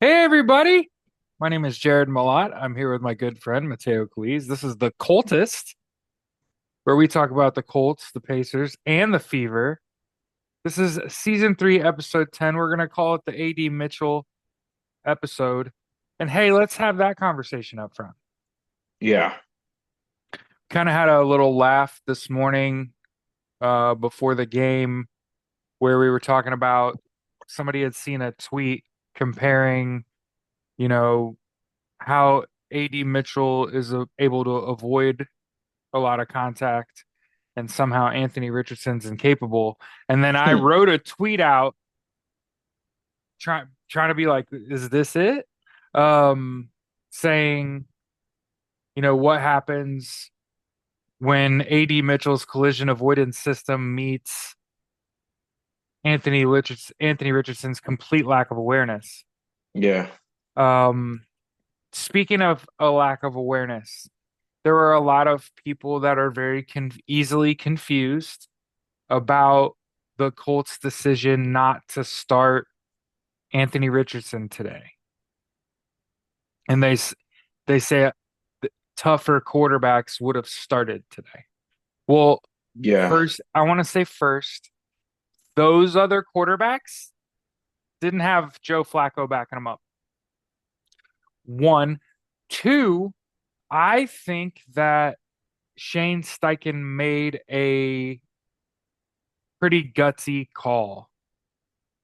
Hey everybody! My name is Jared Malott. I'm here with my good friend Mateo. This is the Coltist, where we talk about the Colts, the Pacers, and the Fever. This is season 3, episode 10. We're gonna call it the AD Mitchell episode. And hey, let's have that conversation up front. Yeah. Kind of had a little laugh this morning before the game where we were talking about somebody had seen a tweet comparing, you know, how AD Mitchell is able to avoid a lot of contact and somehow Anthony Richardson's incapable. And then I Hmm. wrote a tweet out trying to be like, is this it? Um, saying, what happens when AD Mitchell's collision avoidance system meets Anthony Richardson's complete lack of awareness. Yeah. Um, Speaking of a lack of awareness, there are a lot of people that are very easily confused about the Colts' decision not to start Anthony Richardson today, and they say tougher quarterbacks would have started today. Well, Yeah. first, I want to say first, those other quarterbacks didn't have Joe Flacco backing them up. One, two, I think that Shane Steichen made a pretty gutsy call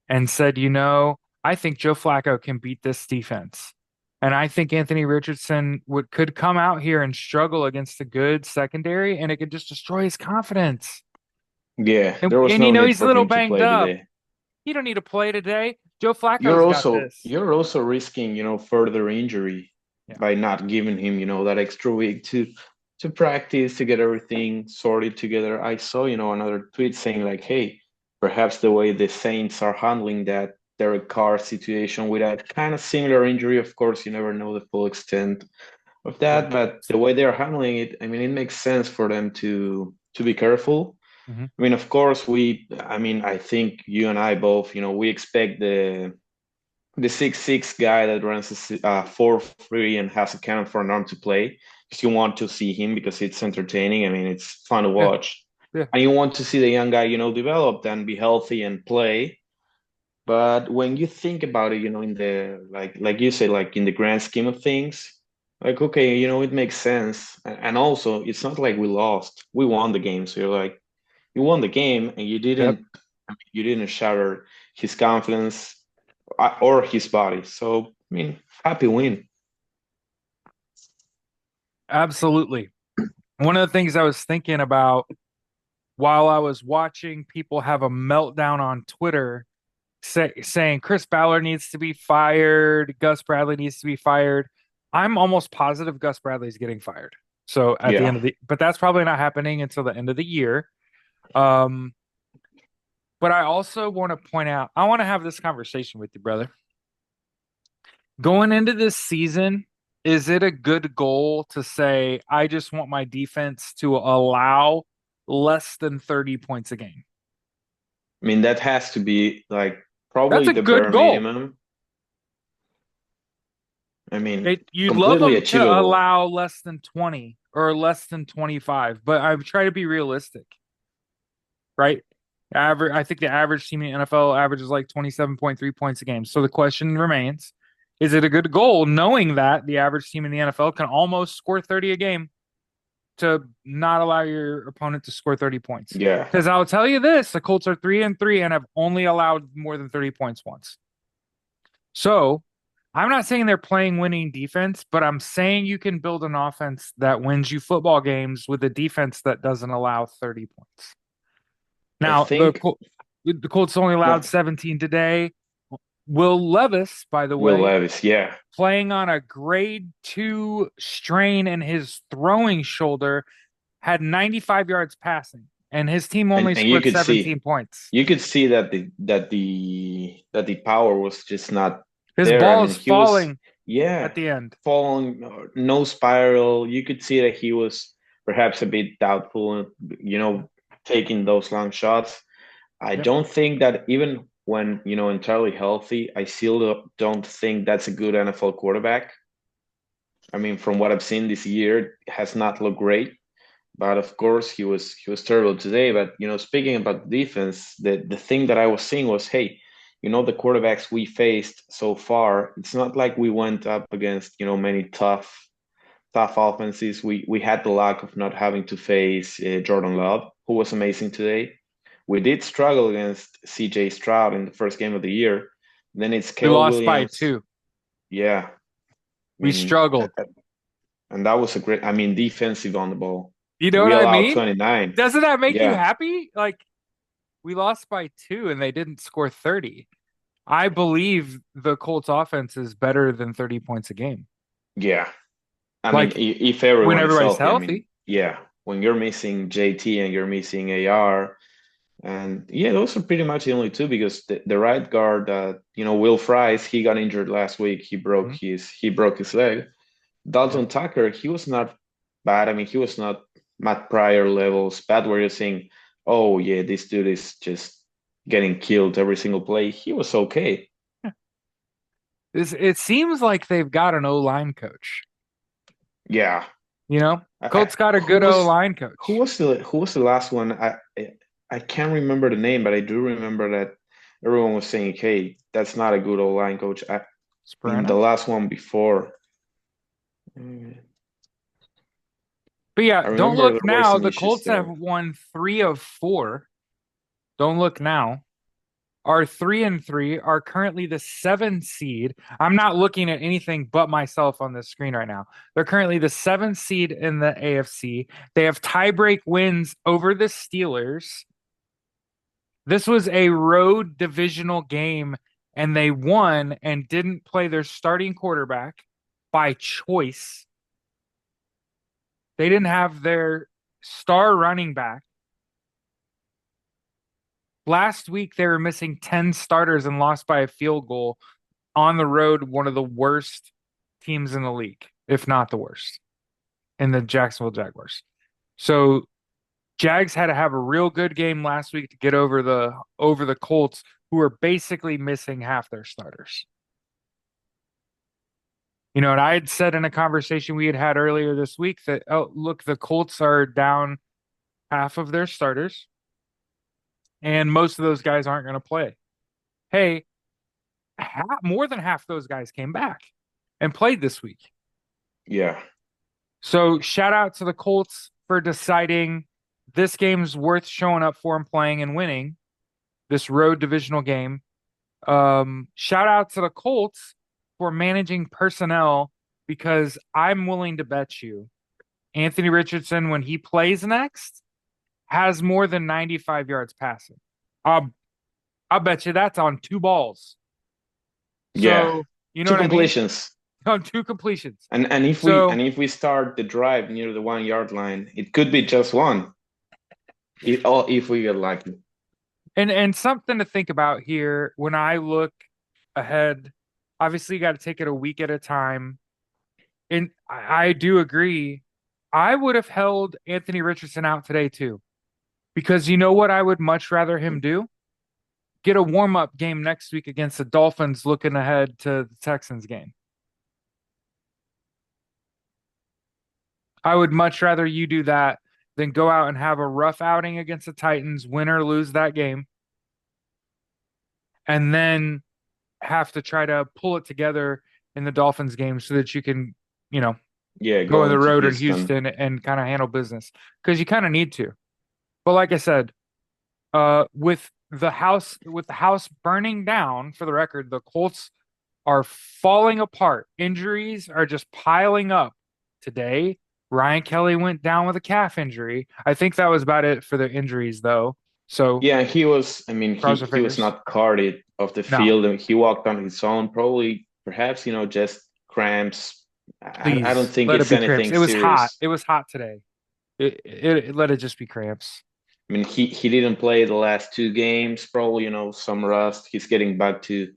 and said, I think Joe Flacco can beat this defense. And I think Anthony Richardson could come out here and struggle against a good secondary and it could just destroy his confidence. Yeah. And, There was and no need he's a for little him to banged play up. today. You don't need to play today. Joe Flacco's You're got also this. you're also risking, further injury Yeah. by not giving him, that extra week to practice, to get everything sorted together. I saw, another tweet saying like, hey, perhaps the way the Saints are handling that Derek Carr situation with a kind of similar injury, of course, you never know the full extent of Yeah. that, but the way they're handling it, I mean, it makes sense for them to be careful. Hmm. I mean, of course, I think you and I both, we expect the 6'6" guy that runs a 4-3 and has a cannon for an arm to play because you want to see him because it's entertaining. I mean, it's fun to Yeah. watch. Yeah. And you want to see the young guy, develop and be healthy and play. But when you think about it, in the like you say, like in the grand scheme of things, like okay, it makes sense. And also, it's not like we lost; we won the game. So you're like, you won the game, and Yep. you didn't shatter his confidence or his body. So I mean, happy win. Absolutely. One of the things I was thinking about while I was watching people have a meltdown on Twitter saying Chris Ballard needs to be fired, Gus Bradley needs to be fired. I'm almost positive Gus Bradley's getting fired. So at the Yeah, end of but that's probably not happening until the end of the year. Um, but I also want to point out, I want to have this conversation with you, brother. Going into this season, is it a good goal to say, I just want my defense to allow less than 30 points a game? I mean that has to be like That's probably a the good bare goal. minimum. I mean, You'd love completely them to achievable. allow less than 20 or less than 25, but I try to be realistic, right? I think the average team in the NFL averages like 27.3 points a game. So the question remains, is it a good goal knowing that the average team in the NFL can almost score 30 a game to not allow your opponent to score 30 points? Yeah, Because I'll tell you this, the Colts are 3-3 and have only allowed more than 30 points once. So I'm not saying they're playing winning defense, but I'm saying you can build an offense that wins you football games with a defense that doesn't allow 30 points. I Now, think. The Colts only allowed No, 17 today. Will Levis, by the Will way, Levis, yeah. playing on a grade 2 strain in his throwing shoulder, had 95 yards passing, and his team only And you scored could 17 see points. that the power was just not His there. I ball mean, is he was, falling yeah, at the end. falling, no spiral. You could see that he was perhaps a bit doubtful, taking those long shots. I Yep. don't think that even. when, entirely healthy, I still don't think that's a good NFL quarterback. I mean, from what I've seen this year, has not looked great. But of course, he was terrible today. But speaking about defense, the thing that I was seeing was, hey, the quarterbacks we faced so far, it's not like we went up against many tough offenses. We had the luck of not having to face Jordan Love, who was amazing today. We did struggle against C.J. Stroud in the first game of the year. Then it's We Caleb lost by Williams. 2. Yeah, I We mean, struggled. and that was a great. I mean, defensive on the ball. You know what We I allowed mean? 29. Doesn't that make you Yeah, happy? Like we lost by 2 and they didn't score 30. I believe the Colts offense is better than 30 points a game. yeah. I mean, Like if when everyone is everybody's healthy, I mean, healthy. yeah. When you're missing JT and you're missing AR, and yeah, those are pretty much the only two because the right guard, Will Fries, he got injured last week. Mhm. He broke his leg. Yep. Dalton Tucker, he was not bad. I mean, he was not Matt Pryor levels bad where you're saying, oh yeah, this dude is just getting killed every single play. He was okay. It seems like they've got an O-line coach. Yeah. You know, I, Colts got a who good was O-line coach. who was the last one? I can't remember the name, but I do remember that everyone was saying, "Hey, that's not a good old line coach." I mean, the Sperano. last one before, mm, But I yeah, don't remember there look were now. some The issues Colts have there. won 3 of 4. Don't look now. Are 3-3, are currently the 7 seed. I'm not looking at anything but myself on the screen right now. They're currently the 7 seed in the AFC. They have tiebreak wins over the Steelers. This was a road divisional game, and they won and didn't play their starting quarterback by choice. They didn't have their star running back. Last week, they were missing 10 starters and lost by a field goal on the road, one of the worst teams in the league, if not the worst, in the Jacksonville Jaguars. So Jags had to have a real good game last week to get over the Colts, who are basically missing half their starters. And I had said in a conversation we had had earlier this week that, oh, look, the Colts are down half of their starters, and most of those guys aren't going to play. Hey, more than half those guys came back and played this week. Yeah, So shout out to the Colts for deciding this game's worth showing up for and playing and winning this road divisional game. Shout out to the Colts for managing personnel because I'm willing to bet you Anthony Richardson, when he plays next, has more than 95 yards passing. I'll, I'll bet you that's on 2 balls. yeah. So, you know Two what I mean? completions, On 2 completions. and So, if we start the drive near the 1 yard line, it could be just one. If we get lucky. and something to think about here when I look ahead, obviously you got to take it a week at a time. And I do agree. I would have held Anthony Richardson out today too, because you know what I would much rather him do? Get a warm-up game next week against the Dolphins looking ahead to the Texans game. I would much rather you do that than go out and have a rough outing against the Titans, win or lose that game, and then have to try to pull it together in the Dolphins game so that you can, you know, Yeah, go on the going to road in Houston. Houston and kind of handle business because you kind of need to. But like I said, with the house burning down, for the record, the Colts are falling apart. Injuries are just piling up today. Ryan Kelly went down with a calf injury. I think that was about it for the injuries, though. So Yeah, he was. I mean, cross our he was fingers. not carted off the No, field, and he walked on his own. Probably, perhaps, just cramps. I don't please think let it it's be cramps. anything It was hot. serious. It was hot today. It let it just be cramps. I mean, he didn't play the last two games. Probably, some rust. He's getting back to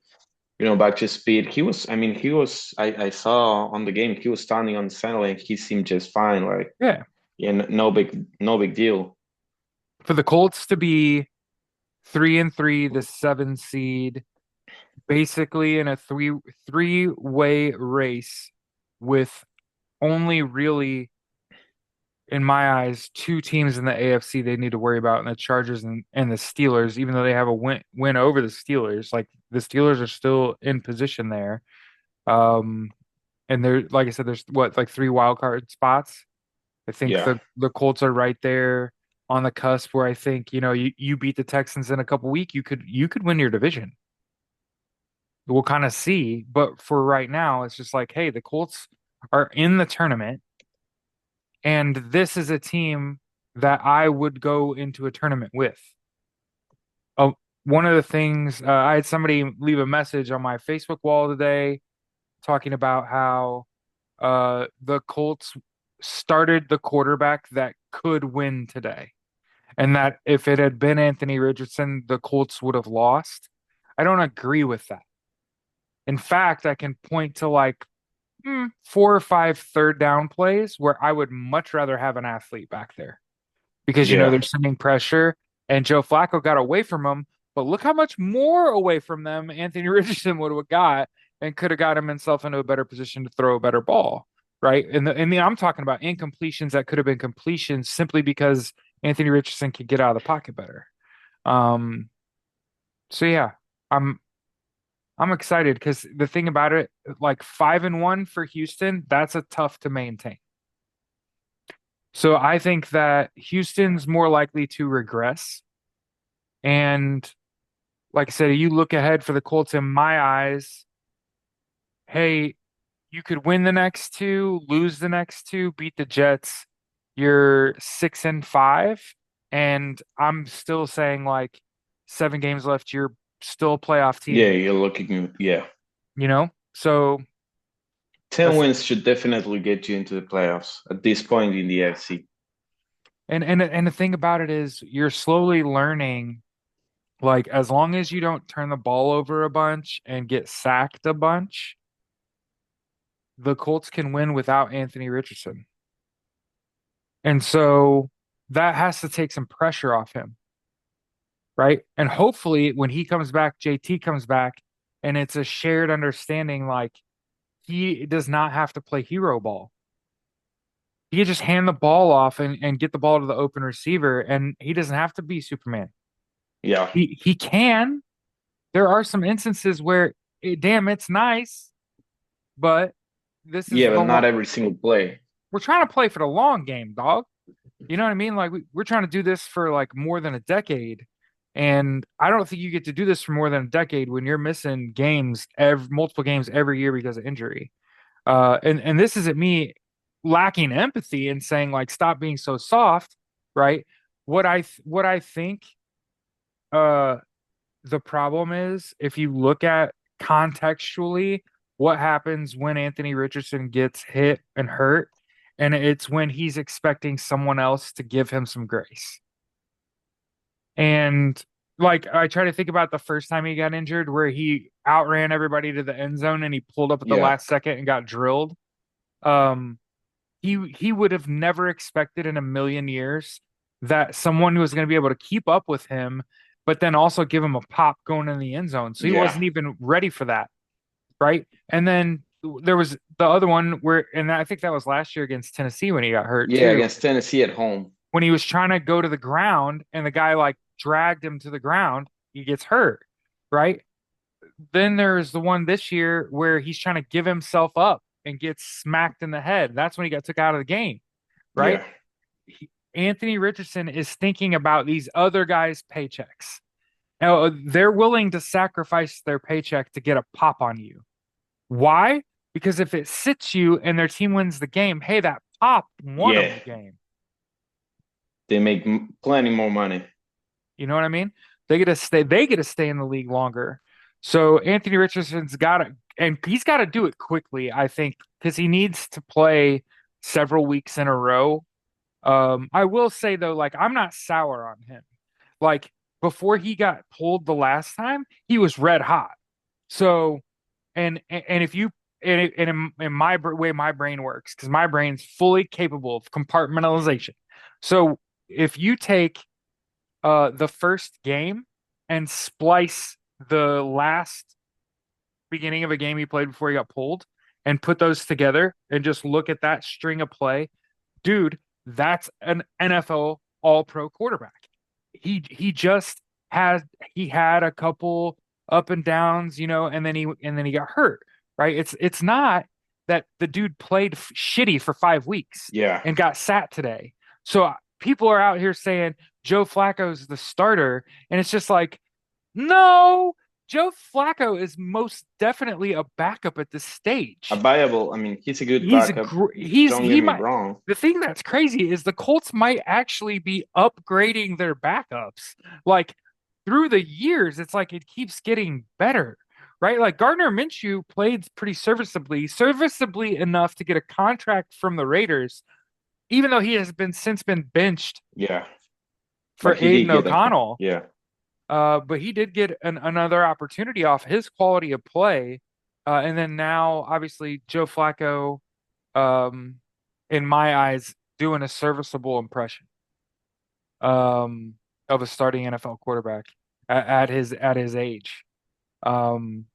speed. He was. I mean, he was. I saw on the game he was standing on the sideline. He seemed just fine. Like, Yeah. yeah, no big deal. For the Colts to be 3-3, the 7 seed, basically in a three-way race with only really, in my eyes, two teams in the AFC they need to worry about, and the Chargers and the Steelers, even though they have a win over the Steelers, like the Steelers are still in position there. Um, and there, like I said, there's what, like three wild card spots. I think Yeah. the Colts are right there on the cusp where I think, you beat the Texans in a couple weeks, you could win your division. We'll kind of see, but for right now, it's just like, hey, the Colts are in the tournament, and this is a team that I would go into a tournament with. Oh, one of the things I had somebody leave a message on my Facebook wall today talking about how the Colts started the quarterback that could win today, and that if it had been Anthony Richardson, the Colts would have lost. I don't agree with that. In fact, I can point to like four or five third down plays where I would much rather have an athlete back there because Yeah. they're sending pressure, and Joe Flacco got away from him, but look how much more away from them Anthony Richardson would have got and could have got himself into a better position to throw a better ball, right? And I'm talking about incompletions that could have been completions simply because Anthony Richardson could get out of the pocket better. Um, so yeah, I'm I'm excited because the thing about it, like 5-1 for Houston, that's a tough to maintain. So I think that Houston's more likely to regress. And like I said, you look ahead for the Colts in my eyes, hey, you could win the next two, lose the next two, beat the Jets. You're 6-5. And I'm still saying like 7 games left, you're still a playoff Yeah, team, you're looking, yeah. you know? So 10 that's wins should definitely get you into the playoffs at this point in the FC. and the thing about it is you're slowly learning, like, as long as you don't turn the ball over a bunch and get sacked a bunch, the Colts can win without Anthony Richardson. And so that has to take some pressure off him, right? And hopefully when he comes back, JT comes back, and it's a shared understanding, like he does not have to play hero ball. He can just hand the ball off and get the ball to the open receiver, and he doesn't have to be Superman. Yeah. He can. There are some instances where, damn, it's nice, but this is Yeah, the but not long. every single play. We're trying to play for the long game, dog. You know what I mean? Like we're trying to do this for like more than a decade, and I don't think you get to do this for more than a decade when you're missing games, multiple games every year because of injury. And this isn't me lacking empathy and saying like stop being so soft, right? What I think uh the problem is if you look at contextually what happens when Anthony Richardson gets hit and hurt, and it's when he's expecting someone else to give him some grace. And like I try to think about the first time he got injured where he outran everybody to the end zone and he pulled up at the Yeah. last second and got drilled. Um he would have never expected in a million years that someone was going to be able to keep up with him, but then also give him a pop going in the end zone. So he Yeah. wasn't even ready for that, right? And then there was the other one where, and I think that was last year against Tennessee when he got hurt Yeah, too, against Tennessee at home. when he was trying to go to the ground and the guy like dragged him to the ground, he gets hurt, right? Then there's the one this year where he's trying to give himself up and gets smacked in the head. That's when he got took out of the game, right? Yeah. Anthony Richardson is thinking about these other guys' paychecks. Now, they're willing to sacrifice their paycheck to get a pop on you. Why? Because if it sits you and their team wins the game, hey, that pop won them Yeah. the game. They make plenty more money. You know what I mean? They get to stay. They get to stay in the league longer. So Anthony Richardson's got to, and he's got to do it quickly. I think because he needs to play several weeks in a row. I will say though, like I'm not sour on him. Like before he got pulled the last time, he was red hot. So, and if you and in my way my brain works, because my brain's fully capable of compartmentalization. So if you take the first game and splice the last beginning of a game he played before he got pulled and put those together and just look at that string of play, dude, that's an NFL all pro quarterback. He just had he had a couple up and downs, and then he got hurt, right? It's not that the dude played shitty for 5 weeks Yeah. and got sat today. So people are out here saying Joe Flacco's the starter, and it's just like, no, Joe Flacco is most definitely a backup at this A stage. viable, I mean, he's a good He's backup. gr- he's Don't get he me might. wrong. The thing that's crazy is the Colts might actually be upgrading their backups. Like through the years, it's like it keeps getting better, right? Like Gardner Minshew played pretty serviceably enough to get a contract from the Raiders, even though he has been benched Yeah. for But he did Aiden get a, O'Connell. yeah. But he did get another opportunity off his quality of play. And then now, obviously, Joe Flacco, um, in my eyes, doing a serviceable impression um, of a starting NFL quarterback at his age. And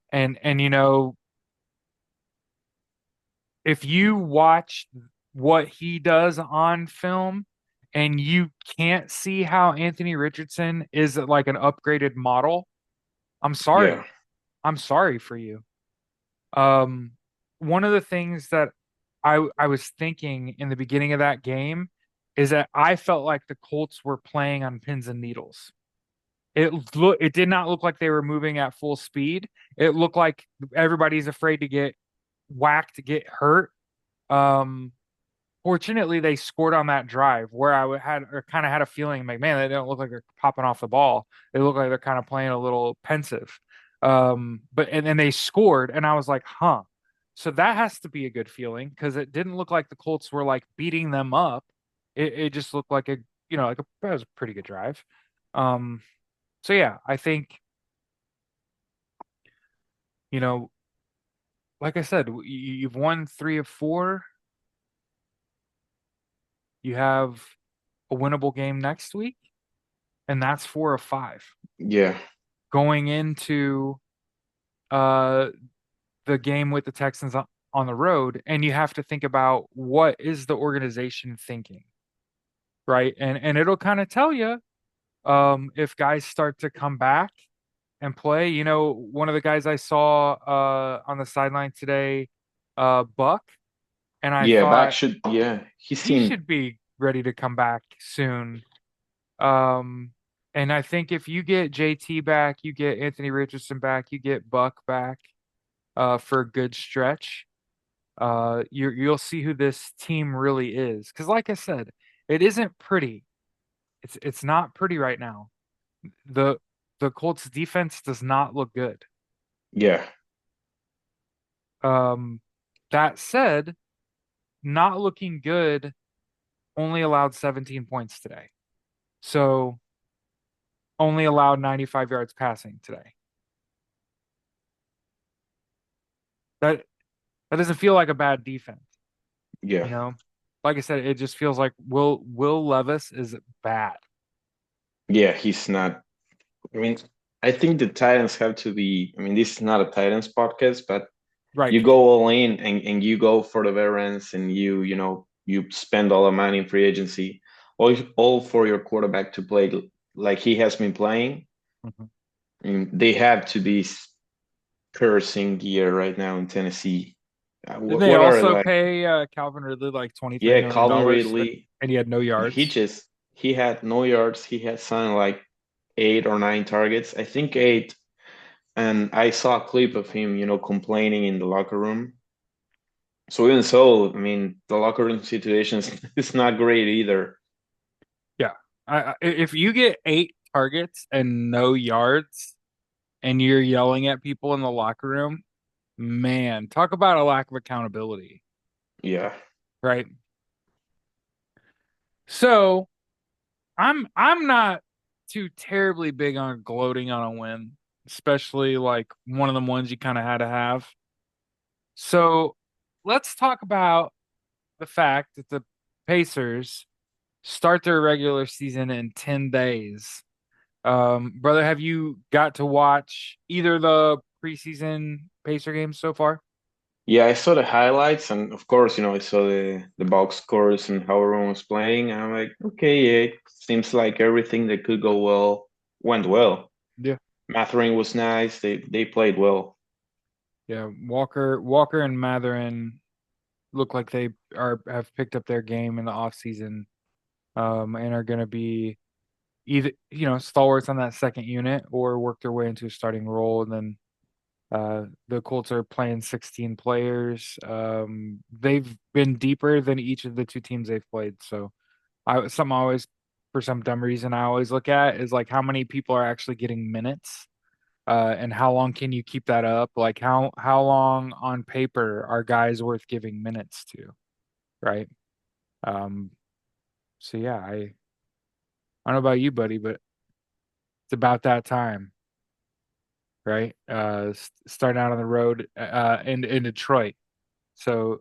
if you watch what he does on film and you can't see how Anthony Richardson is like an upgraded model, I'm Yeah. sorry. I'm sorry for you. Um, one of the things that I was thinking in the beginning of that game is that I felt like the Colts were playing on pins and needles. It did not look like they were moving at full speed. It looked like everybody's afraid to get whacked, to get hurt. Um, Fortunately, they scored on that drive where had or kind of had a feeling like, man, they don't look like they're popping off the ball. They look like they're kind of playing a little pensive. But and then they scored, and I was like, huh. So that has to be a good feeling because it didn't look like the Colts were like beating them up. It just looked like that was a pretty good drive. Um, so yeah, I think, you know, like I said, you've won 3 of 4. You have a winnable game next week, and that's 4 of 5 Yeah. going into uh the game with the Texans on the road. And you have to think about what is the organization thinking, right? And it'll kind of tell you if guys start to come back and play. One of the guys I saw on the sideline today, Buck, and I Yeah. Back thought should, yeah. He he seemed, should be ready to come back soon. Um, and I think if you get JT back, you get Anthony Richardson back, you get Buck back, for a good stretch, you'll see who this team really is. Because, like I said, it isn't pretty. It's not pretty right now. The the Colts defense does not look good. yeah. Um, that said, not looking good only allowed 17 points today. So only allowed 95 yards passing today. That that doesn't feel like a bad defense, Yeah. you know? Like I said, it just feels like Will Levis is bad. Yeah. He's not, I mean, I think the Titans have to be, I mean, this is not a Titans podcast, but you Right. go all in and you go for the veterans and you spend all the money in free agency, all for your quarterback to play like he has been playing. Mhm. I mean, they have to be cursing year right now in Tennessee. Didn't they What are also like, pay Calvin Ridley like $23 yeah, million Calvin dollars Ridley, and he had no and yards? he had no yards. He had something like 8 or 9 targets. I think 8. And I saw a clip of him, complaining in the locker room. So even so, I mean, the locker room situation is not great either. Yeah. If you get 8 targets and no yards and you're yelling at people in the locker room, man, talk about a lack of accountability, Yeah, right? So I'm not too terribly big on gloating on a win, especially like one of the ones you kind of had to have. So let's talk about the fact that the Pacers start their regular season in 10 days Brother, have you got to watch either the preseason Pacer games so far? Yeah, I saw the highlights, and of course, I saw the box scores and how everyone was playing. And I'm like, okay, yeah, it seems like everything that could go well went well. Yeah. Mathering was nice. They played well. Yeah, Walker and Matherin look like they are have picked up their game in the offseason, and are going to be either, stalwarts on that second unit or work their way into a starting role. And then the Colts are playing 16 players. They've been deeper than each of the two teams they've played. So something I always, for some dumb reason, I always look at is like how many people are actually getting minutes, and how long can you keep that up? Like how long on paper are guys worth giving minutes to, right? Um, so yeah, I don't know about you, buddy, but it's about that time, right? Starting out on the road in Detroit. So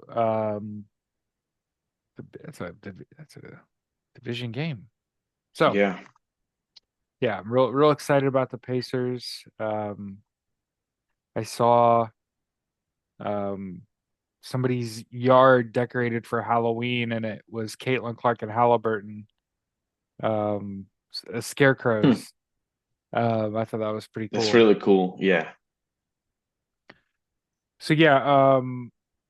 that's a division game. So Yeah, yeah, I'm real excited about the Pacers. I saw um somebody's yard decorated for Halloween, and it was Caitlin Clark and Halliburton, Hmm. scarecrows. I thought that was pretty That's cool. really cool. Yeah. So yeah,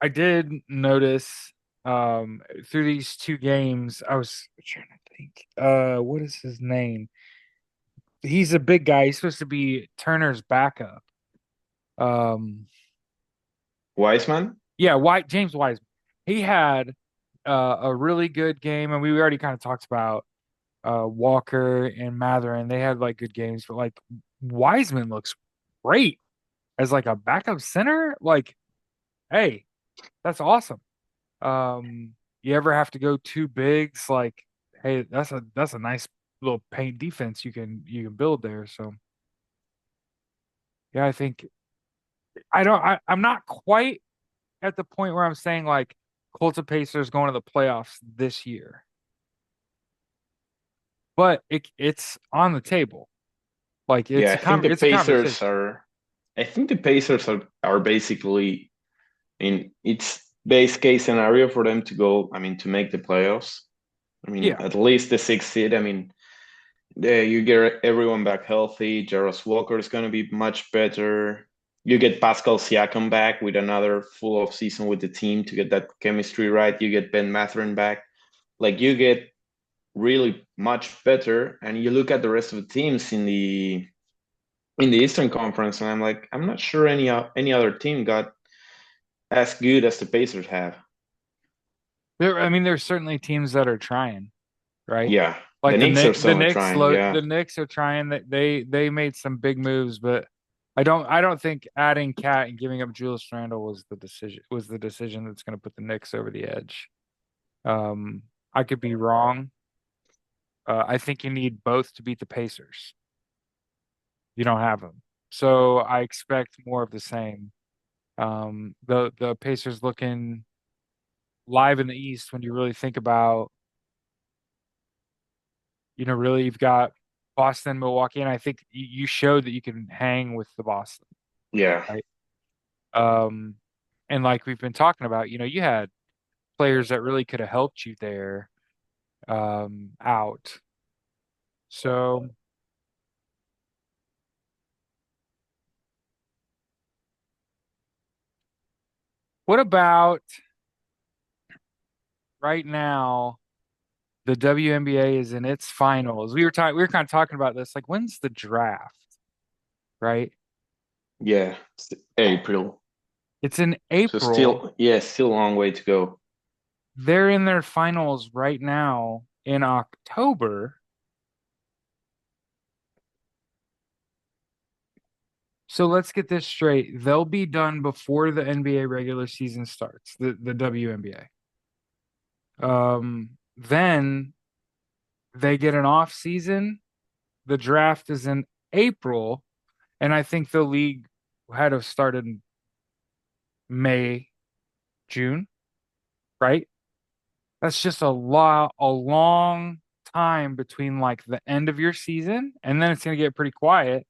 I did notice through these two games, I was trying to think, what is his name? He's a big guy. He's supposed to be Turner's backup. Um, Wiseman? yeah, James Wiseman. He had a really good game, and we already kind of talked about Walker and Matherin. They had like good games, but like Wiseman looks great as like a backup center. Like, hey, that's awesome. You ever have to go two bigs? Like, hey, that's a nice little paint defense you can build there. So yeah, I think I'm not quite at the point where I'm saying like Colts and Pacers going to the playoffs this year, but it's on the table. Like Yeah, it's a conversation. I think the Pacers are basically in its base case scenario for them to go, I mean, to make the playoffs. I mean, Yeah. at least the sixth seed. I mean, you get everyone back healthy. Jarvis Walker is going to be much better. You get Pascal Siakam back with another full off season with the team to get that chemistry right. You get Ben Mathurin back. Like you get really much better. And you look at the rest of the teams in the Eastern Conference, and I'm like, I'm not sure any other team got as good as the Pacers have. I mean, there's certainly teams that are trying, right? Yeah, the Like Knicks are The certainly Knicks, trying. Yeah, the Knicks are trying. That they made some big moves, but I don't think adding Cat and giving up Julius Randle was the decision that's going to put the Knicks over the edge. I could be wrong. I think you need both to beat the Pacers. You don't have them, so I expect more of the same. The Pacers looking live in the East when you really think about, really you've got Boston, Milwaukee, and I think you showed that you can hang with the Boston, yeah, right? Um, and like we've been talking about, you had players that really could have helped you there, out. So what about right now? The WNBA is in its finals. We were kind of talking about this. Like, when's the draft, right? yeah. It's April, It's in so April. still, yeah, still a long way to go. They're in their finals right now in October. So let's get this straight. They'll be done before the NBA regular season starts, the WNBA. Then they get an off season. The draft is in April, and I think the league had to have started in May, June, right? That's just a long time between like the end of your season and then it's going to get pretty quiet.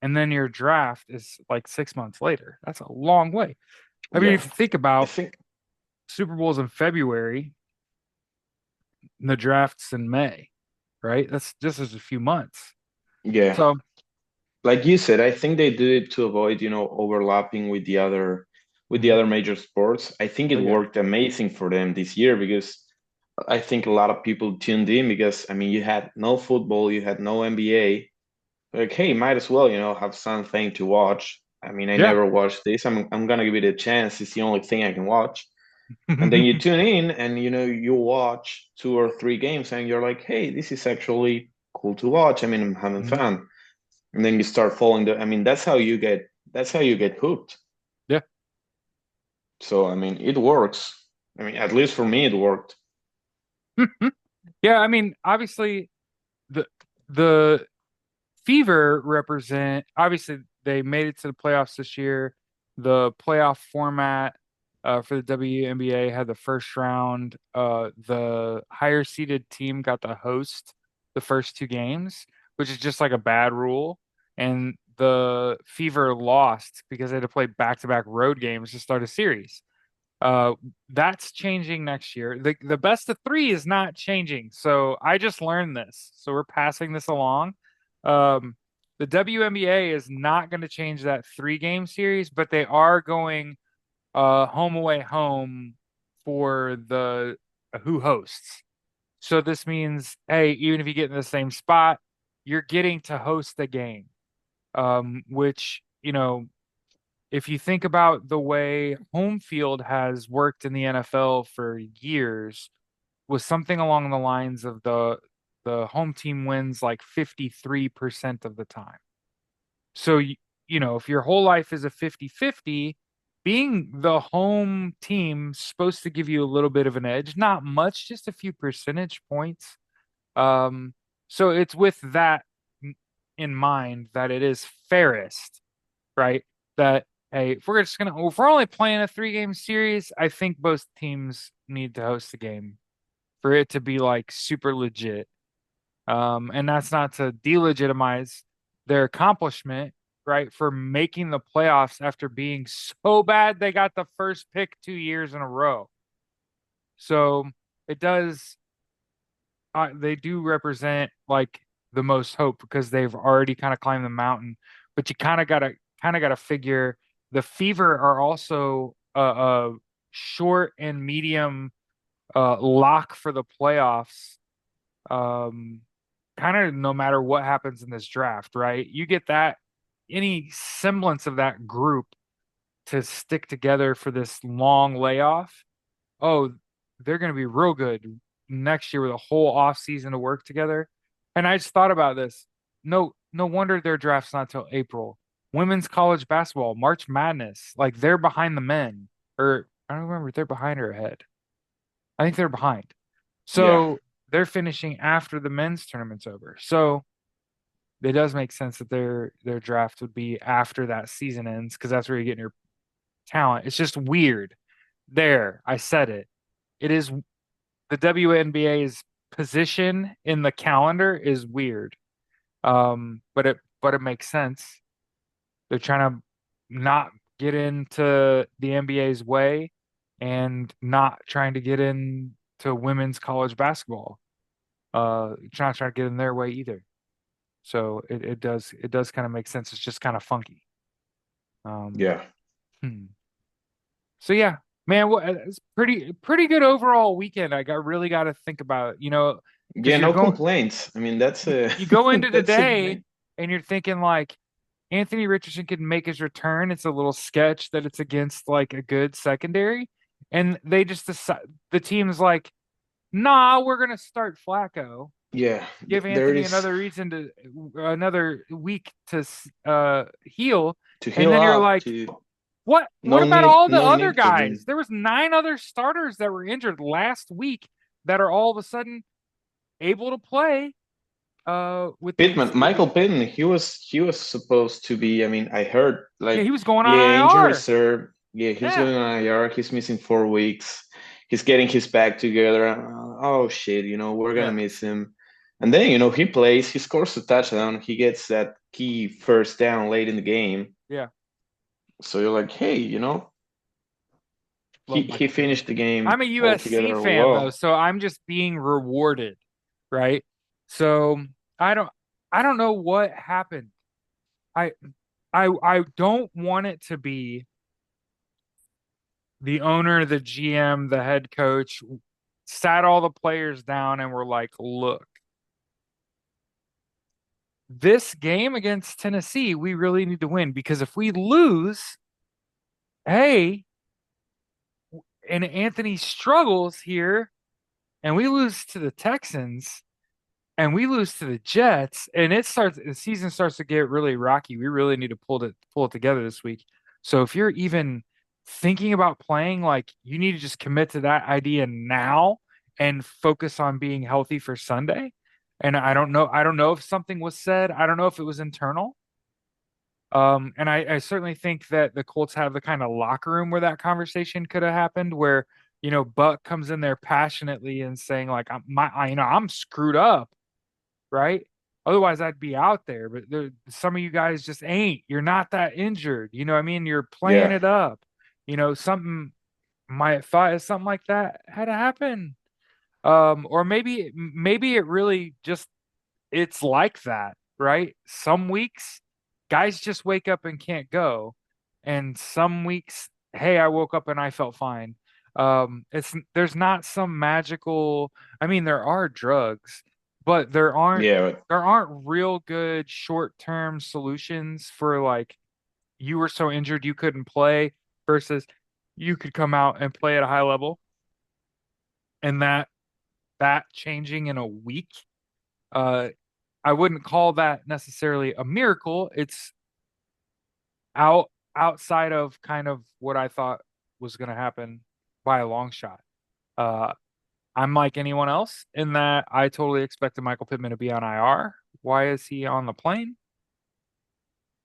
And then your draft is like 6 months later. That's a long way. I mean, Yeah. if you think I about think, Super Bowls in February, the draft's in May, right? That's just as a few months. yeah. So, Like you said, I think they did it to avoid, overlapping with the mhm. other major sports. I think Oh it yeah. worked amazing for them this year because I think a lot of people tuned in because I mean you had no football, you had no NBA. Like, hey, might as well, have something to watch. I mean, I Yeah. never watched this. I'm gonna give it a chance. It's the only thing I can watch. And then you tune in and you watch 2 or 3 games and you're like, hey, this is actually cool to watch. I mean, I'm having Mhm. fun. And then you start following I mean, that's how you get hooked. Yeah. So I mean, it works. I mean, at least for me, it worked. Yeah, I mean, obviously the the Fever represent obviously they made it to the playoffs this year. The playoff format for the WNBA had the first round. The higher seeded team got to host the first two games, which is just like a bad rule. And the Fever lost because they had to play back-to-back road games to start a series. Uh, that's changing next year. The best of three is not changing. So I just learned this. So we're passing this along. Um, the WNBA is not going to change that 3 game series, but they are going home away home for the who hosts. So this means, hey, even if you get in the same spot, you're getting to host the game. Which, if you think about the way home field has worked in the NFL for years, was something along the lines of the home team wins like 53% of the time. So if your whole life is a 50-50, being the home team supposed to give you a little bit of an edge, not much, just a few percentage points. Um, so it's with that in mind that it is fairest, right? That hey, if we're only playing a 3 game series, I think both teams need to host the game for it to be like super legit. And that's not to delegitimize their accomplishment, right? For making the playoffs after being so bad they got the first pick 2 years in a row. So it does they do represent like the most hope because they've already kind of climbed the mountain. But you kind of gotta figure the Fever are also a short and medium lock for the playoffs. Um, kind of no matter what happens in this draft, right? You get that any semblance of that group to stick together for this long layoff. Oh, they're going to be real good next year with a whole off season to work together. And I just thought about this. No wonder their draft's not till April. Women's college basketball, March Madness, like they're behind the men. Or I don't remember if they're behind or ahead. I think they're behind. Yeah, So they're finishing after the men's tournament's over. So it does make sense that their draft would be after that season ends because that's where you're getting your talent. It's just weird. There, I said it. It is the WNBA's position in the calendar is weird. But it makes sense. They're trying to not get into the NBA's way and not trying to get into women's college basketball. Trying to get in their way either. So it does kind of make sense. It's just kind of funky. Um, yeah, hmm. So yeah, man, it's pretty good overall weekend. Really got to think about, yeah. because No complaints. I mean, that's a you go into that's a today great. and you're thinking like Anthony Richardson could make his return. It's a little sketch that it's against like a good secondary, and they just decide the team's like, nah, we're gonna start Flacco. Yeah, Give there Anthony is another week to heal, to and heal then you're up. like, To what no about need, all the no other need to guys? win. There was 9 other starters that were injured last week that are all of a sudden able to play with these Pittman, Michael Pittman, he was supposed to be. I mean, I heard yeah, like, he was going on yeah, injury IR. reserve. Yeah, he was Yeah. going on IR. He's missing 4 weeks. he's getting his back together. Oh shit, we're gonna Yeah, miss him. And then, he plays, he scores a touchdown, he gets that key first down late in the game. yeah. So you're like, hey, he Love he Michael finished Pittman. the game I'm a USC altogether fan though, well. so I'm just being rewarded, right? So I don't I don't know what happened. I I don't want it to be the owner, the GM, the head coach sat all the players down and were like, look, this game against Tennessee, we really need to win because if we lose, hey, and Anthony struggles here and we lose to the Texans and we lose to the Jets and the season starts to get really rocky. We really need to pull it together this week. So if you're even thinking about playing, like you need to just commit to that idea now and focus on being healthy for Sunday. And I don't know if something was said. I don't know if it was internal. And I certainly think that the Colts have the kind of locker room where that conversation could have happened, where Buck comes in there passionately and saying like, I'm screwed up, right? Otherwise, I'd be out there. But some of you guys just ain't. You're not that injured. You know what I mean? You're playing Yeah, it up. Something might have thought if something like that had to happen. Or maybe it really just it's like that, right? Some weeks guys just wake up and can't go, and some weeks, hey, I woke up and I felt fine. It's there's not some magical. I mean, there are drugs, but yeah, there aren't real good short-term solutions for like you were so injured you couldn't play versus you could come out and play at a high level, and that changing in a week. Uh, I wouldn't call that necessarily a miracle. It's outside of kind of what I thought was going to happen by a long shot. Uh, I'm like anyone else in that I totally expected Michael Pittman to be on IR. Why is he on the plane?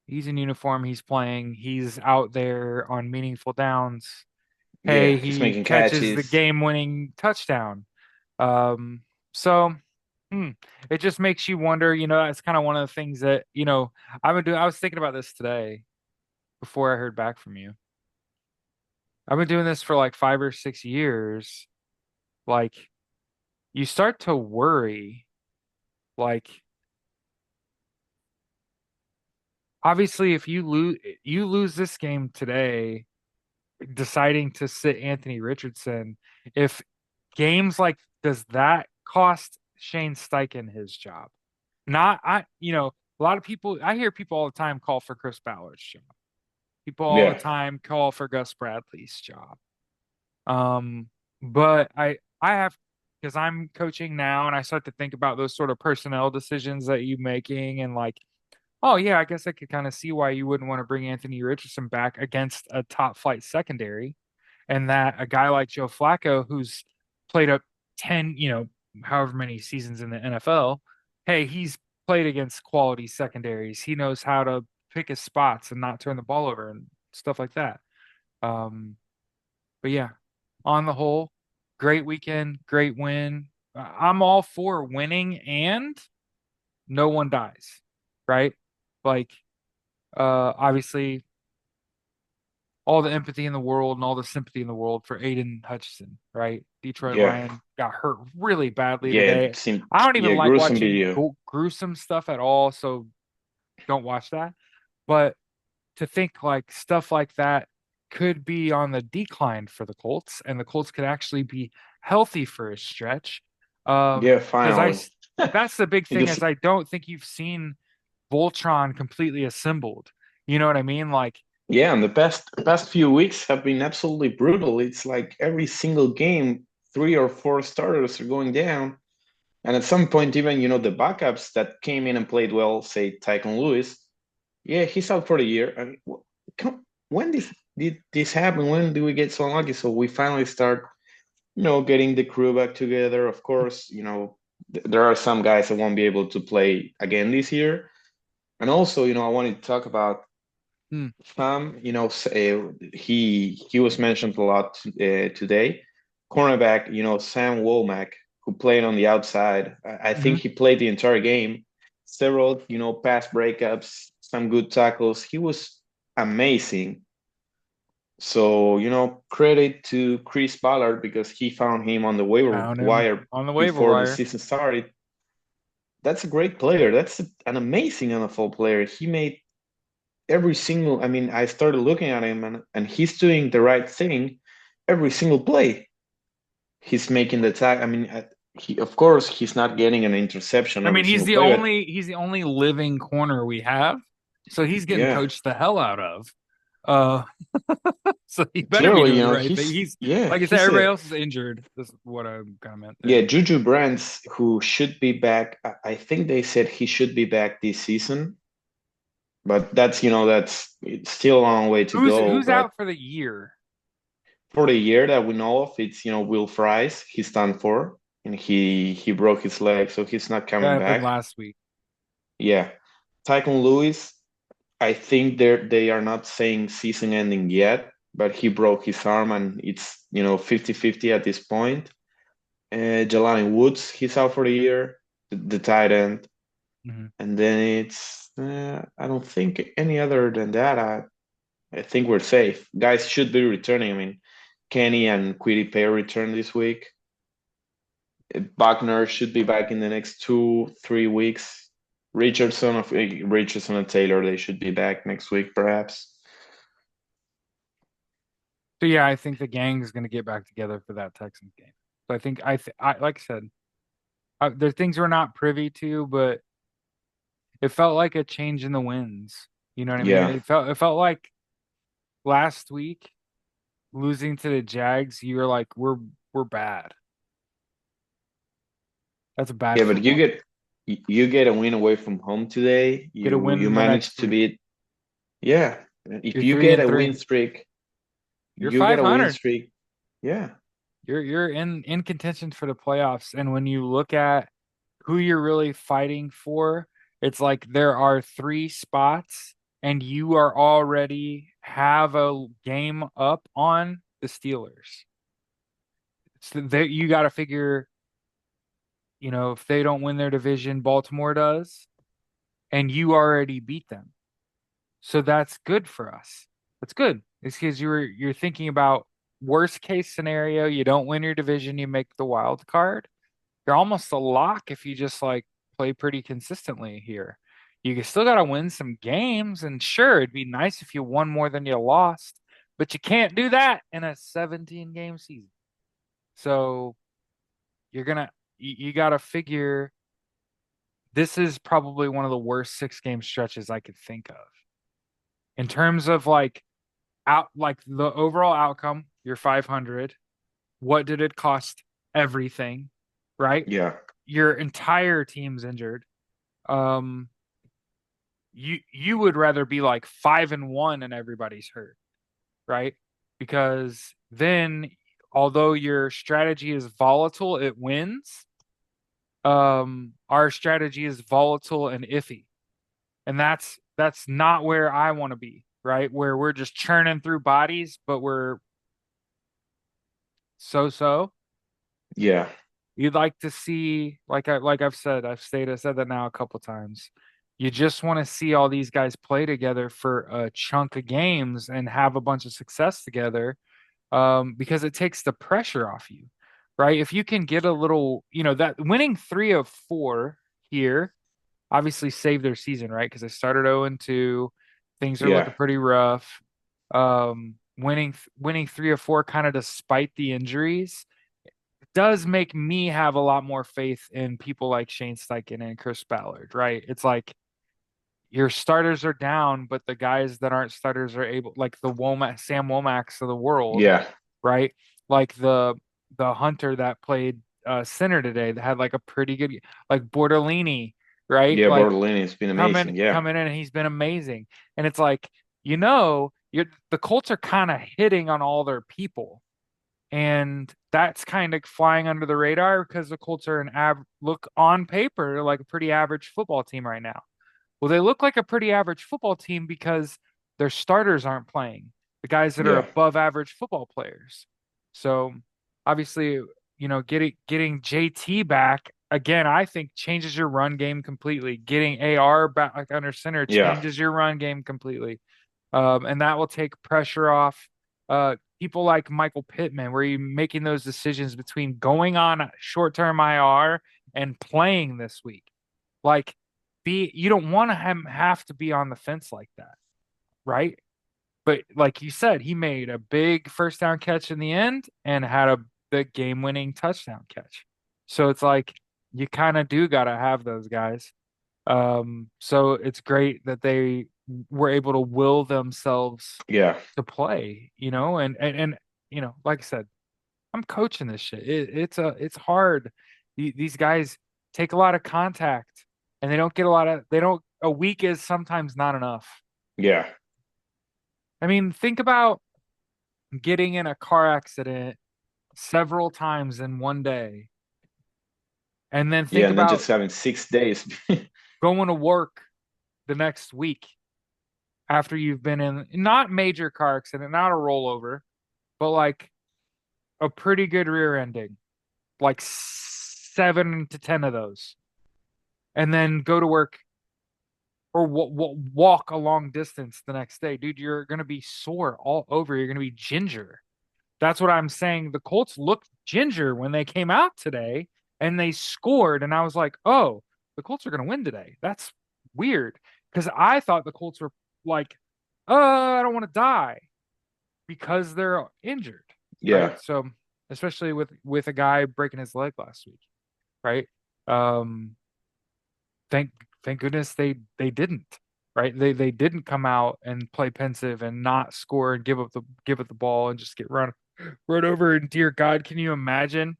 He's in uniform. He's playing. He's out there on meaningful downs. yeah. Hey, He's he making catches the catches. game-winning touchdown. Um, so hmm, it just makes you wonder. That's kind of one of the things that I was thinking about this today before I heard back from you. I've been doing this for like 5 or 6 years. Like, you start to worry. Like, obviously, if you lose this game today, deciding to sit Anthony Richardson, if games like does that cost Shane Steichen his job? Not a lot of people. I hear people all the time call for Chris Ballard's job. People all the Yeah, time call for Gus Bradley's job. Um, but I have because I'm coaching now and I start to think about those sort of personnel decisions that you making and like, oh yeah, I guess I could kind of see why you wouldn't want to bring Anthony Richardson back against a top flight secondary and that a guy like Joe Flacco who's played up 10, however many seasons in the NFL, hey, he's played against quality secondaries. He knows how to pick his spots and not turn the ball over and stuff like that. Um, but yeah, on the whole, great weekend, great win. I'm all for winning and no one dies, right? Like, obviously, all the empathy in the world and all the sympathy in the world for Aiden Hutchinson, right? Detroit yeah, Lion got hurt really badly yeah. today. I don't even Yeah, like gruesome watching video. gruesome stuff at all, so don't watch that. But to think like stuff like that could be on the decline for the Colts, and the Colts could actually be healthy for a stretch. Yeah, Because finally. that's the big thing Because is I don't think you've seen Voltron completely assembled. You know what I mean? Like, yeah, and the past few weeks have been absolutely brutal. It's like every single game, three or four starters are going down. And at some point, even the backups that came in and played well, say Tycoon Lewis, yeah, he's out for the year. I mean, when did this happen? When did we get so unlucky? So we finally start, getting the crew back together. Of course, there are some guys that won't be able to play again this year. And also, I wanted to talk about hmm, he was mentioned a lot today. cornerback, Sam Womack, who played on the outside. I Hmm. think he played the entire game. Several, pass breakups, some good tackles. He was amazing. So, credit to Chris Ballard because he found him on the waiver Found him wire on the waiver before the wire. season started. That's a great player. That's an amazing NFL player. He made every single, I mean, I started looking at him and he's doing the right thing every single play. He's making the tag. I mean, of course, he's not getting an interception I mean, every single play, but he's the only living corner we have, so he's getting yeah, coached the hell out of. Uh, so he better be clearly, doing the right thing. He's like I said, he's everybody a else is injured. That's what I kind of meant yeah, there. Juju Brands, who should be back. I think they said he should be back this season, but that's it's still a long way to go. Who's But out for the year? for the year that we know of, it's Will Fries. He's done for, and he broke his leg, so he's not That coming happened back. last week. Yeah, Tycoon Lewis. I think they are not saying season ending yet, but he broke his arm and it's 50-50 at this point. Jelani Woods, he's out for the year, the tight end, Hmm. and then it's I don't think any other than that. I think we're safe. Guys should be returning. I mean, Kenny and Quiddy Pay return this week. Buckner should be back in the next 2-3 weeks. Richardson and Taylor, they should be back next week, perhaps. So yeah, I think the gang is going to get back together for that Texans game. So I like I said, there are things we're not privy to, but it felt like a change in the winds. You know what I mean? Yeah, It felt like last week losing to the Jags, you were like, we're bad. That's a bad yeah, but football team. you get a win away from home today. Get a You win the manage next to week. beat. Yeah, if You're you three get and a win three. streak, You're you get a win 500. streak. Yeah, You're in contention for the playoffs. And when you look at who you're really fighting for, it's like there are three spots, and you are already have a game up on the Steelers. So that you got to figure, if they don't win their division, Baltimore does, and you already beat them. So that's good for us. That's good. It's because you're thinking about worst case scenario, you don't win your division, you make the wild card. You're almost a lock if you just like play pretty consistently here. Still got to win some games, and sure, it'd be nice if you won more than you lost, but you can't do that in a 17 game season. So you're gonna you got to figure this is probably one of the worst 6 game stretches I could think of in terms of like the overall outcome. You're 500. What did it cost? Everything, right? yeah, Your entire team's injured. Um, you would rather be like 5-1 and everybody's hurt, right? Because then, although your strategy is volatile, it wins. Our strategy is volatile and iffy, and that's not where I want to be, right? Where we're just churning through bodies, but we're so. yeah, You'd like to see, I've said that now a couple times. You just want to see all these guys play together for a chunk of games and have a bunch of success together, because it takes the pressure off you, right? If you can get a little, that winning 3 of 4 here obviously saved their season, right? Because they started 0-2, things are yeah, looking pretty rough. Winning 3 of 4 kind of despite the injuries does make me have a lot more faith in people like Shane Steichen and Chris Ballard, right? It's like your starters are down, but the guys that aren't starters are able, like the Sam Womacks of the world, yeah, right? Like the Hunter that played center today that had like a pretty good, like Bortolini, right? yeah. Like Bortolini has been coming amazing. Yeah, coming in and he's been amazing. And it's like, the Colts are kind of hitting on all their people, and that's kind of flying under the radar because the Colts are look on paper like a pretty average football team right now. Well, they look like a pretty average football team because their starters aren't playing, the guys that are yeah. above average football players. So obviously, getting JT back again, I think changes your run game completely. Getting AR back like under center Yeah, changes your run game completely. And that will take pressure off people like Michael Pittman, where you're making those decisions between going on short-term IR and playing this week. Like, you don't want to have to be on the fence like that, right? But like you said, he made a big first down catch in the end and had a big game-winning touchdown catch. So it's like you kind of do got to have those guys. So it's great that they were able to will themselves yeah, to play, and like I said, I'm coaching this shit. It's hard. These guys take a lot of contact, and they don't. A week is sometimes not enough. yeah, I mean, think about getting in a car accident several times in one day, and then yeah, think and then about just having 6 days. going to work the next week after you've been in not major car accident, not a rollover, but like a pretty good rear ending, like 7 to 10 of those, and then go to work or walk a long distance the next day, dude. You're gonna be sore all over. You're gonna be ginger. That's what I'm saying. The Colts looked ginger when they came out today and they scored, and I was like, oh, the Colts are gonna win today. That's weird because I thought the Colts were like, I don't want to die because they're injured, right? Yeah, So especially with a guy breaking his leg last week, right? Um, thank thank goodness they didn't, right? They didn't come out and play pensive and not score and give up the ball and just get run over. And dear God, can you imagine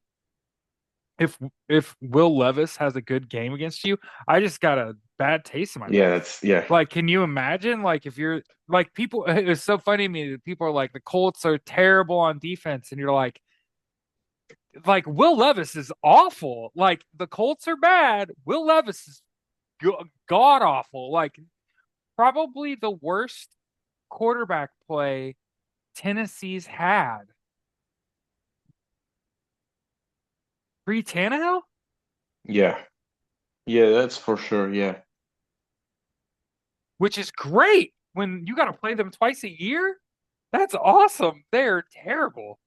if if Will Levis has a good game against you? I just got a bad taste in my yeah, mouth. that's yeah, Like, can you imagine? Like, if you're like people, it was so funny to me that people are like, the Colts are terrible on defense, and you're like Will Levis is awful. Like the Colts are bad. Will Levis is god awful. Like probably the worst quarterback play Tennessee's had pre Tannehill, yeah, yeah, that's for sure. Yeah, which is great when you got to play them twice a year. That's awesome. They're terrible.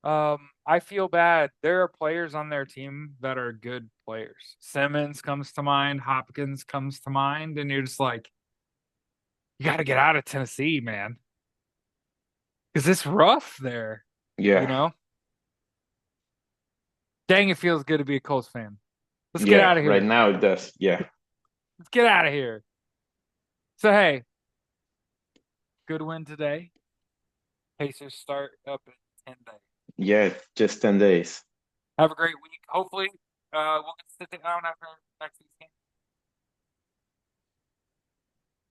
I feel bad. There are players on their team that are good players. Simmons comes to mind, Hopkins comes to mind, and you're just like, you got to get out of Tennessee, man, because it's rough there. You yeah, know, dang, it feels good to be a Colts fan. Let's get yeah. out of Right here. now it does. Yeah, Let's get out of here. So hey, good win today. Pacers start up in 10 days. yeah, just 10 days. Have a great week. Hopefully, we'll get to sit down after next week's